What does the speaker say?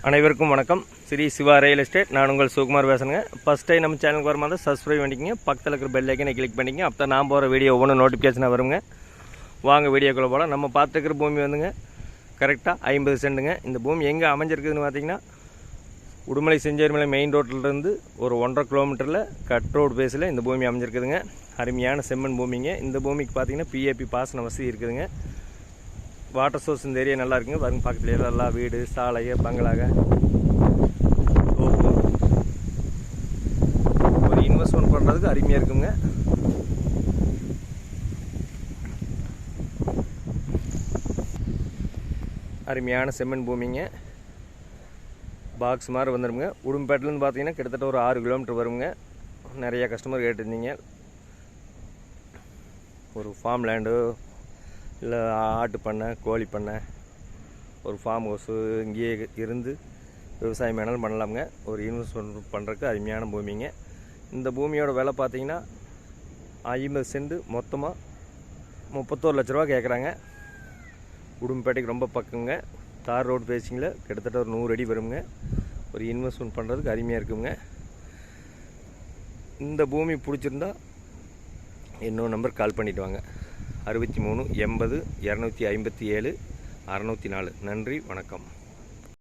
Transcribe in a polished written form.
அனைவருக்கும் வணக்கம். Shri Siva real estate. நான் உங்கள் சுகுமார் பேசுகிறேங்க. ஃபஸ்ட் டைம் நம்ம சேனலுக்கு வரும்போது சப்ஸ்கிரைப் பண்ணிக்கங்க, பக்கத்தில் இருக்கிற பெல் ஐக்கனை கிளிக் பண்ணிக்கங்க. அப்போ நான் போகிற வீடியோ ஒவ்வொன்றும் நோட்டிஃபிகேஷனாக வருங்க. வாங்க வீடியோக்குள்ளே போகலாம். நம்ம பார்த்துருக்கிற பூமி வந்துங்க கரெக்டாக 50 சென்ட்டுங்க. இந்த பூமி எங்கே அமைஞ்சிருக்குதுன்னு பார்த்தீங்கன்னா, உடுமலை செஞ்சேரிமலை மெயின் ரோட்டிலேருந்து ஒரு 1.5 கிலோமீட்டரில் கட் ரோடு பேஸில் இந்த பூமி அமைஞ்சிருக்குதுங்க. அருமையான செம்மண் பூமிங்க. இந்த பூமிக்கு பார்த்தீங்கன்னா பிஏபி பாசன வசதி இருக்குதுங்க. வாட்டர் சோர்ஸ் இந்த ஏரியா நல்லா இருக்குங்க. பாருங்க, பக்கத்துல எல்லாம் வீடு, சாலை, பங்களாக, தோப்பு, ஒரு இன்வெஸ்ட்மெண்ட் பண்ணுறதுக்கு அருமையாக இருக்குங்க. அருமையான செம்மண் பூமிங்க. பாக்ஸ் மாதிரி வந்துடுங்க. உடும்பேட்டிலேருந்து பார்த்தீங்கன்னா கிட்டத்தட்ட ஒரு 6 கிலோமீட்டர் வருங்க. நிறையா கஸ்டமர் கேட்டிருந்தீங்க. ஒரு ஃபார்ம் லேண்டு இல்லை ஆட்டு பண்ணை, கோழி பண்ணை, ஒரு ஃபார்ம் ஹவுஸு இங்கேயே இருந்து விவசாயம் வேணாலும் பண்ணலாமுங்க. ஒரு இன்வெஸ்ட்மெண்ட் பண்ணுறதுக்கு அருமையான பூமிங்க. இந்த பூமியோட விலை பார்த்தீங்கன்னா 50 சென்ட் மொத்தமாக 31 லட்ச ரூபா கேட்குறாங்க. உடும்பேட்டைக்கு ரொம்ப பக்கங்க. தார் ரோடு பேசிங்கில் கிட்டத்தட்ட ஒரு 100 அடி வருங்க. ஒரு இன்வெஸ்ட்மெண்ட் பண்ணுறதுக்கு அருமையாக இருக்குங்க. இந்த பூமி பிடிச்சிருந்தா இன்னொரு நம்பர் கால் பண்ணிவிட்டு வாங்க. 63 80 257 604. நன்றி, வணக்கம்.